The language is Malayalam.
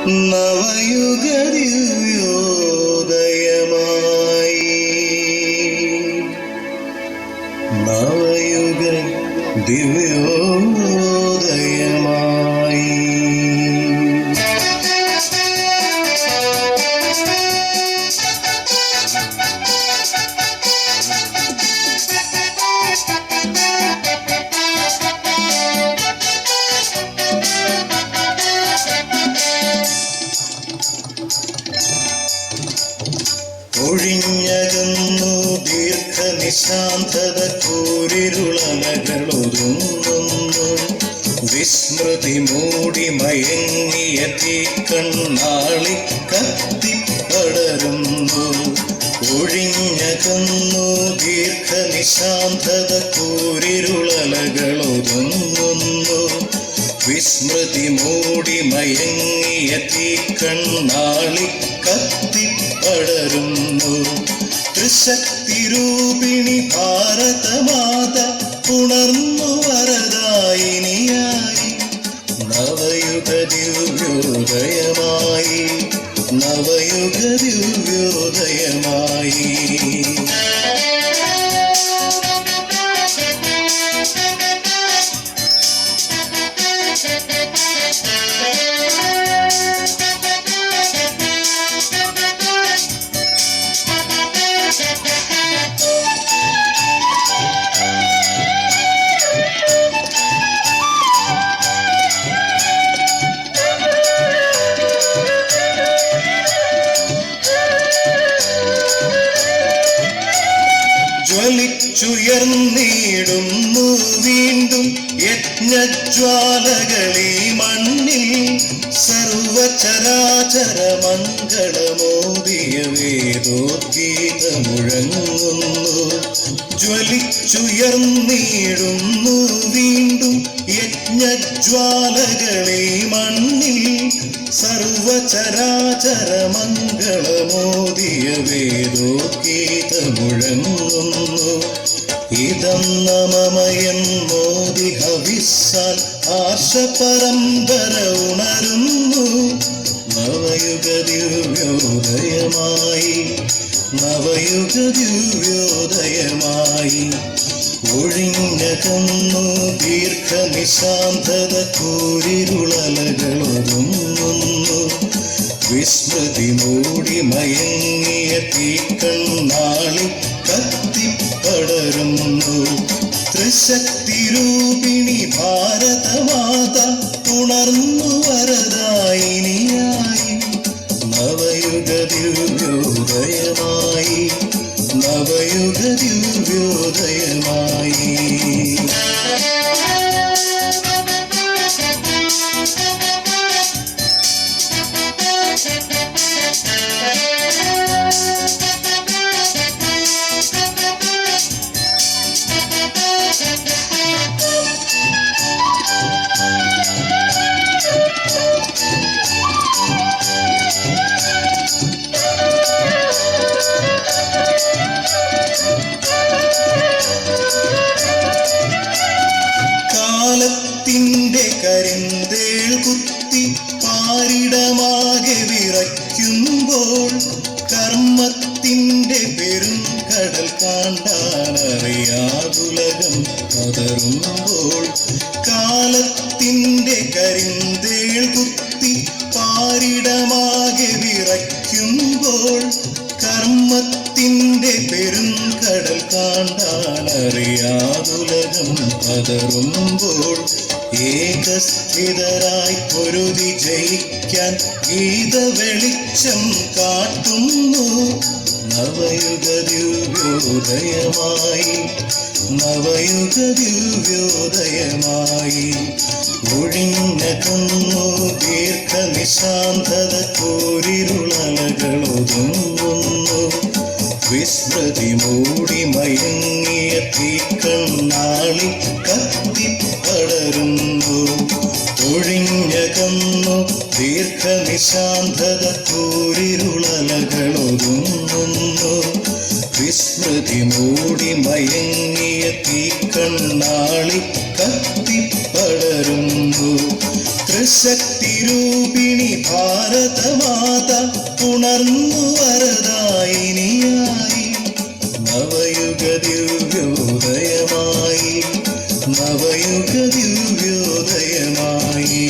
നവയുഗ ദിവ്യോദയമായി നവയുഗ ദിവ്യോദയമായി ഒഴിഞ്ഞകന്നു ദീർഘനിശാന്തത കൂരിരുളനകളൊതുങ്ങുന്നു. വിസ്മൃതി മൂടി മയങ്ങിയ തീക്കണ്ണാളി കത്തിപ്പടരുന്നു. ഒഴിഞ്ഞകന്നു ദീർഘനിശാന്തത കൂരിരുളനകളൊതുങ്ങുന്നു. വിസ്മൃതി മൂടി മയങ്ങിയ തീക്കണ്ണാളി കത്തിപ്പടരുന്നു. ത്രിശക്തിരൂപിണി ഭാരതമാത ഉണർന്നു വരദായിനിയായി നവയുഗ ദിവ്യോദയമായി നവയുഗ ദിവ്യോദയമായി. ജ്വലിച്ചുയർന്നിടുന്നു വീണ്ടും യജ്ഞജ്വാലകളീ മണ്ണിൽ. സർവചരാചര മംഗളമോദിയ വേദോദ്ഗീതമുഴങ്ങുന്നു. ജ്വലിച്ചുയർന്നിടുന്നു വീണ്ടും യജ്ഞജ്വാലകളീ മണ്ണിൽ. സർവചരാചര മംഗളമോദിയ വേദോദ്ഗീതമുഴങ്ങുന്നു. ഇതം നമമയൻ മോദി ഹവിസ്സാൽ ആർഷപരമ്പര ഉണരുന്നു. നവയുഗ ദിവ്യോദയമായി നവയുഗ ദിവ്യോദയമായി. ഒഴിഞ്ഞകന്നു ദീർഘനിശാന്തത കൂരിരുളനകളൊതുങ്ങുന്നു. വിസ്മൃതി മൂടി മയങ്ങിയ തീക്കണ്ണാളി കത്തിപ്പടരുന്നു. ത്രിശക്തിരൂപിണി ഭാരതമാത ഉണർന്നു വരദായിനിയായി നവയുഗ ദിവ്യോദയമായി നവയുഗ ദിവ്യോദയമായി. കാലത്തിന്റെ കരിന്തേൾ കുത്തി പാരിടമാകെ വിറയ്ക്കുമ്പോൾ കർമ്മത്തിന്റെ പെരുങ്കടൽ കാണ്ടാനറിയാതുലകം പതറുമ്പോൾ. കാലത്തിന്റെ കരിന്തേൾ കുത്തി പാരിടമാകെ വിറയ്ക്കുമ്പോൾ കർമ്മത്തിന്റെ പെരുങ്കടൽ കാണ്ടാനറിയാതുലകം പതറുമ്പോൾ. ഏകസ്ഥിതരായി പൊരുതി ജയിക്കാൻ ഗീത വെളിച്ചം കാട്ടുന്നു. നവയുഗ ദിവ്യോദയമായി നവയുഗ ദിവ്യോദയമായി. ഒഴിഞ്ഞകന്നു ദീർഘനിശാന്തത കൂരിരുളനകളൊതുങ്ങുന്നു. വിസ്മൃതി മൂടി മയങ്ങിയ തീക്കണ്ണാളി കത്തിപ്പടരുന്നു. ഒഴിഞ്ഞകന്നു ദീർഘനിശാന്തത കൂരിരുളനകളൊതുങ്ങുന്നു. വിസ്മൃതി മൂടി മയങ്ങിയ തീക്കണ്ണാളി കത്തിപ്പടരുന്നു. ശക്തിരൂപിണി ഭാരതമാത ഉണർന്നു വരദായിനിയായി നവയുഗ ദിവ്യോദയമായി നവയുഗ ദിവ്യോദയമായി